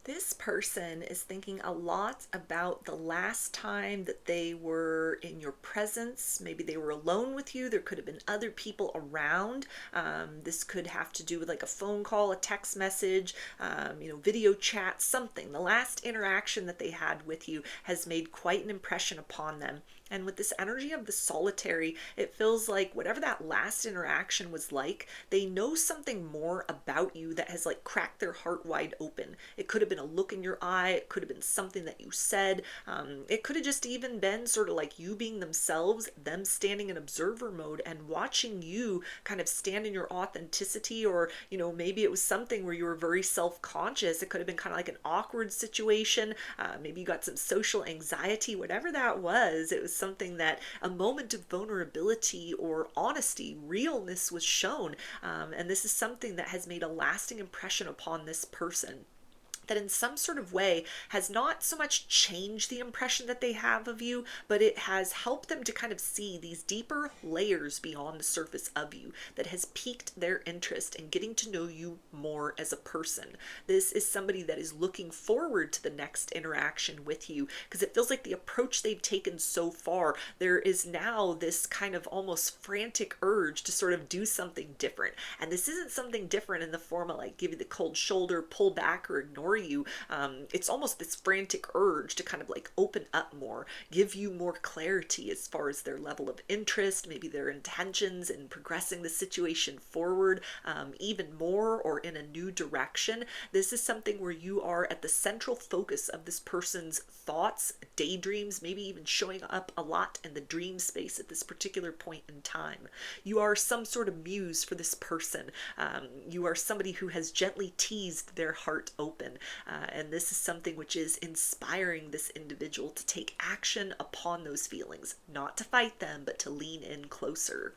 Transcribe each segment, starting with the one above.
This person is thinking a lot about the last time that they were in your presence. Maybe they were alone with you. There could have been other people around. This could have to do with like a phone call, a text message, video chat, something. The last interaction that they had with you has made quite an impression upon them. And with this energy of the solitary, it feels like whatever that last interaction was like, they know something more about you that has like cracked their heart wide open. It could have been a look in your eye, it could have been something that you said, it could have just even been sort of like you being themselves, them standing in observer mode and watching you kind of stand in your authenticity, or maybe it was something where you were very self-conscious. It could have been kind of like an awkward situation, maybe you got some social anxiety, whatever that was. It was something that a moment of vulnerability or honesty, realness was shown. And this is something that has made a lasting impression upon this person, that in some sort of way has not so much changed the impression that they have of you, but it has helped them to kind of see these deeper layers beyond the surface of you, that has piqued their interest in getting to know you more as a person. This is somebody that is looking forward to the next interaction with you, because it feels like the approach they've taken so far, there is now this kind of almost frantic urge to sort of do something different. And this isn't something different in the form of like give you the cold shoulder, pull back, or ignore you. It's almost this frantic urge to kind of like open up more, give you more clarity as far as their level of interest, maybe their intentions in progressing the situation forward, even more, or in a new direction. This is something where you are at the central focus of this person's thoughts, daydreams, maybe even showing up a lot in the dream space at this particular point in time. You are some sort of muse for this person. You are somebody who has gently teased their heart open. And this is something which is inspiring this individual to take action upon those feelings, not to fight them, but to lean in closer.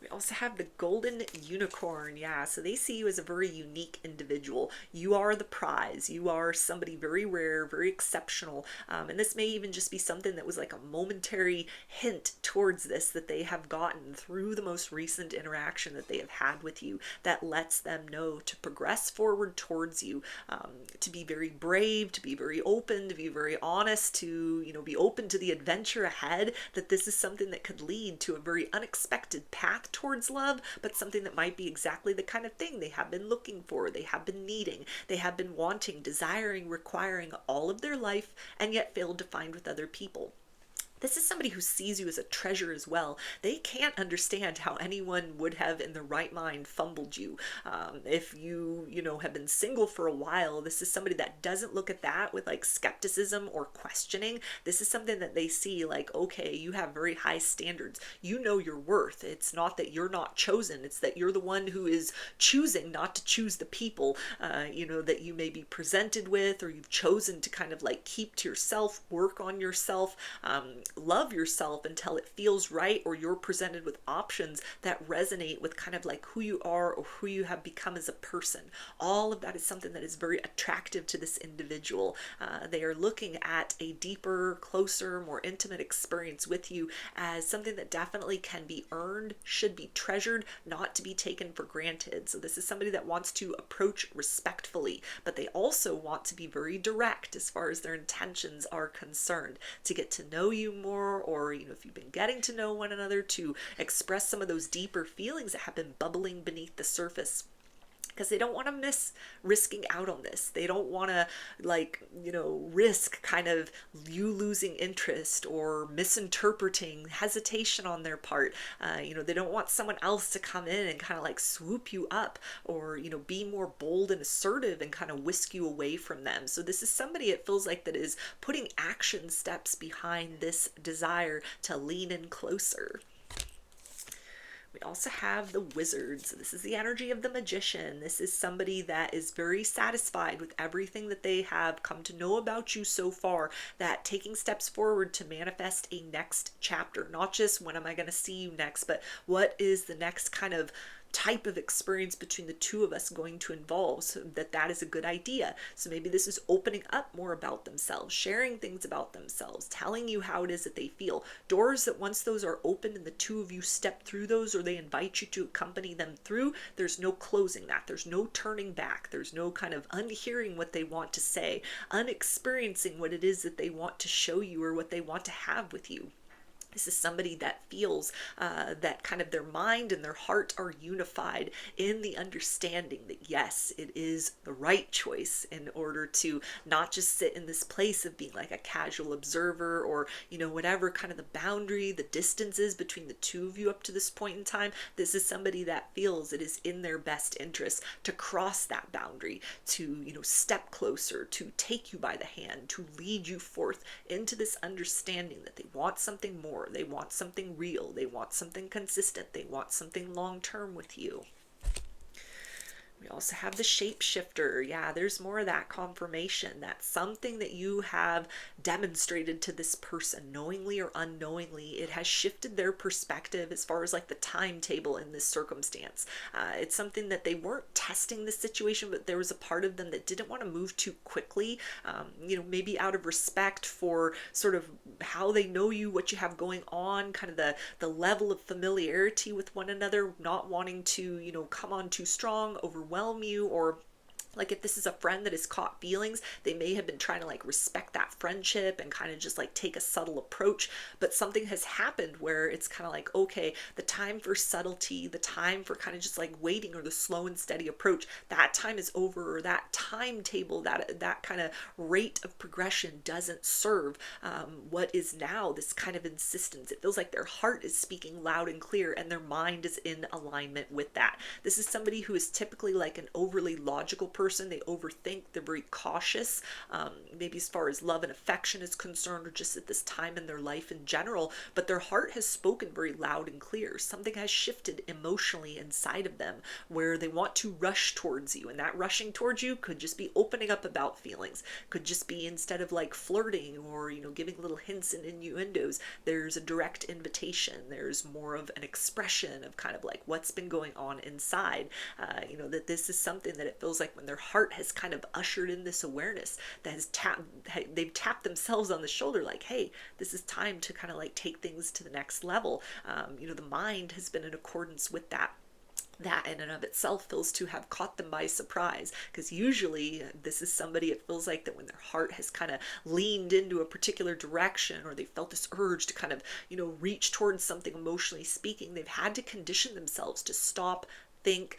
We also have the golden unicorn. Yeah, so they see you as a very unique individual. You are the prize. You are somebody very rare, very exceptional. And this may even just be something that was like a momentary hint towards this that they have gotten through the most recent interaction that they have had with you, that lets them know to progress forward towards you, to be very brave, to be very open, to be very honest, to, be open to the adventure ahead, that this is something that could lead to a very unexpected path towards love, but something that might be exactly the kind of thing they have been looking for, they have been needing, they have been wanting, desiring, requiring all of their life, and yet failed to find with other people. This is somebody who sees you as a treasure as well. They can't understand how anyone would have in their right mind fumbled you. If you, have been single for a while, this is somebody that doesn't look at that with like skepticism or questioning. This is something that they see like, okay, you have very high standards. You know your worth. It's not that you're not chosen. It's that you're the one who is choosing not to choose the people, that you may be presented with, or you've chosen to kind of like keep to yourself, work on yourself, love yourself until it feels right, or you're presented with options that resonate with kind of like who you are or who you have become as a person. All of that is something that is very attractive to this individual. They are looking at a deeper, closer, more intimate experience with you as something that definitely can be earned, should be treasured, not to be taken for granted. So this is somebody that wants to approach respectfully, but they also want to be very direct as far as their intentions are concerned, to get to know you more, or if you've been getting to know one another, to express some of those deeper feelings that have been bubbling beneath the surface, because they don't want to miss risking out on this. They don't want to risk kind of you losing interest or misinterpreting, hesitation on their part. They don't want someone else to come in and kind of like swoop you up, or be more bold and assertive and kind of whisk you away from them. So this is somebody, it feels like, that is putting action steps behind this desire to lean in closer. We also have the wizards. This is the energy of the magician. This is somebody that is very satisfied with everything that they have come to know about you so far, that taking steps forward to manifest a next chapter. Not just when am I going to see you next, but what is the next kind of type of experience between the two of us going to involve, so that is a good idea. So maybe this is opening up more about themselves, sharing things about themselves, telling you how it is that they feel. Doors that once those are open and the two of you step through those, or they invite you to accompany them through, there's no closing that. There's no turning back. There's no kind of unhearing what they want to say, unexperiencing what it is that they want to show you or what they want to have with you. This is somebody that feels that kind of their mind and their heart are unified in the understanding that yes, it is the right choice, in order to not just sit in this place of being like a casual observer, or, you know, whatever kind of the boundary, the distances between the two of you up to this point in time. This is somebody that feels it is in their best interest to cross that boundary, to, you know, step closer, to take you by the hand, to lead you forth into this understanding that they want something more. They want something real. They want something consistent. They want something long term with you. We also have the shapeshifter. Yeah, there's more of that confirmation. That's something that you have demonstrated to this person, knowingly or unknowingly. It has shifted their perspective as far as like the timetable in this circumstance. It's something that they weren't testing the situation, but there was a part of them that didn't want to move too quickly. You know, maybe out of respect for sort of how they know you, what you have going on, kind of the level of familiarity with one another, not wanting to, you know, come on too strong, overwhelm you, or like if this is a friend that has caught feelings, they may have been trying to like respect that friendship and kind of just like take a subtle approach. But something has happened where it's kind of like, okay, the time for subtlety, the time for kind of just like waiting, or the slow and steady approach, that time is over, or that timetable, that kind of rate of progression doesn't serve what is now this kind of insistence. It feels like their heart is speaking loud and clear, and their mind is in alignment with that. This is somebody who is typically like an overly logical person. They overthink, they're very cautious, maybe as far as love and affection is concerned, or just at this time in their life in general, but their heart has spoken very loud and clear. Something has shifted emotionally inside of them where they want to rush towards you, and that rushing towards you could just be opening up about feelings, could just be, instead of like flirting or, you know, giving little hints and innuendos, there's a direct invitation. There's more of an expression of kind of like what's been going on inside. You know, that this is something that it feels like when their heart has kind of ushered in this awareness, that has they've tapped themselves on the shoulder like, hey, this is time to kind of like take things to the next level. You know, the mind has been in accordance with that. That in and of itself feels to have caught them by surprise, because usually this is somebody, it feels like that when their heart has kind of leaned into a particular direction, or they felt this urge to kind of, you know, reach towards something emotionally speaking, they've had to condition themselves to stop, think,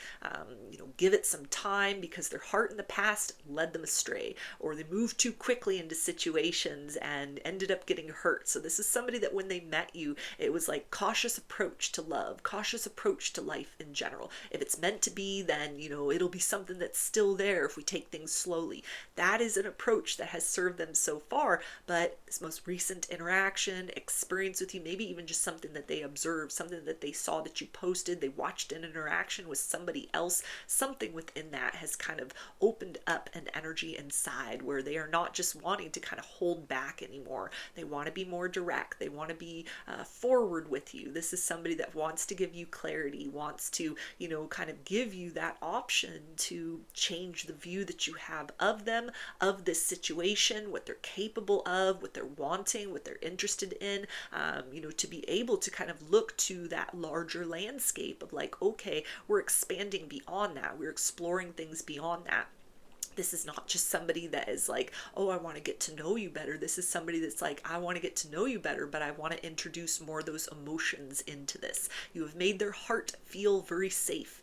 you know, give it some time, because their heart in the past led them astray, or they moved too quickly into situations and ended up getting hurt. So this is somebody that when they met you, it was like cautious approach to love, cautious approach to life in general. If it's meant to be, then, you know, it'll be something that's still there if we take things slowly. That is an approach that has served them so far, but this most recent interaction, experience with you, maybe even just something that they observed, something that they saw that you posted, they watched an interaction with somebody else, something within that has kind of opened up an energy inside where they are not just wanting to kind of hold back anymore. They want to be more direct. They want to be forward with you. This is somebody that wants to give you clarity, wants to, you know, kind of give you that option to change the view that you have of them, of this situation, what they're capable of, what they're wanting, what they're interested in, you know, to be able to kind of look to that larger landscape of like, okay, we're expanding beyond that. We're exploring things beyond that. This is not just somebody that is like, oh, I want to get to know you better. This is somebody that's like, I want to get to know you better, but I want to introduce more of those emotions into this. You have made their heart feel very safe.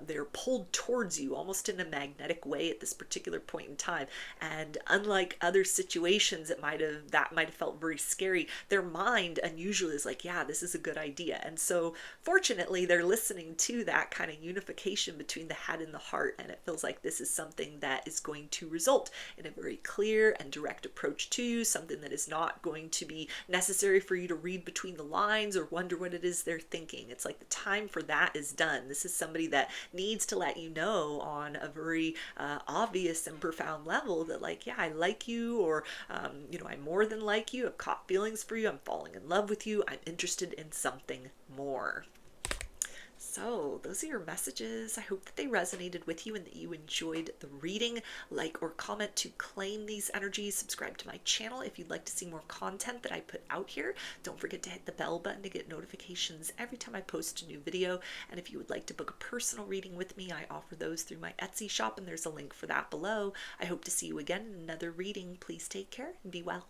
They're pulled towards you almost in a magnetic way at this particular point in time. And unlike other situations that might have felt very scary, their mind unusually is like, yeah, this is a good idea. And so fortunately, they're listening to that kind of unification between the head and the heart. And it feels like this is something that is going to result in a very clear and direct approach to you, something that is not going to be necessary for you to read between the lines or wonder what it is they're thinking. It's like the time for that is done. This is somebody that needs to let you know on a very obvious and profound level that like, yeah, I like you, or, you know, I more than like you, I've caught feelings for you, I'm falling in love with you, I'm interested in something more. So, those are your messages. I hope that they resonated with you and that you enjoyed the reading. Like or comment to claim these energies. Subscribe to my channel if you'd like to see more content that I put out here. Don't forget to hit the bell button to get notifications every time I post a new video. And if you would like to book a personal reading with me, I offer those through my Etsy shop, and there's a link for that below. I hope to see you again in another reading. Please take care and be well.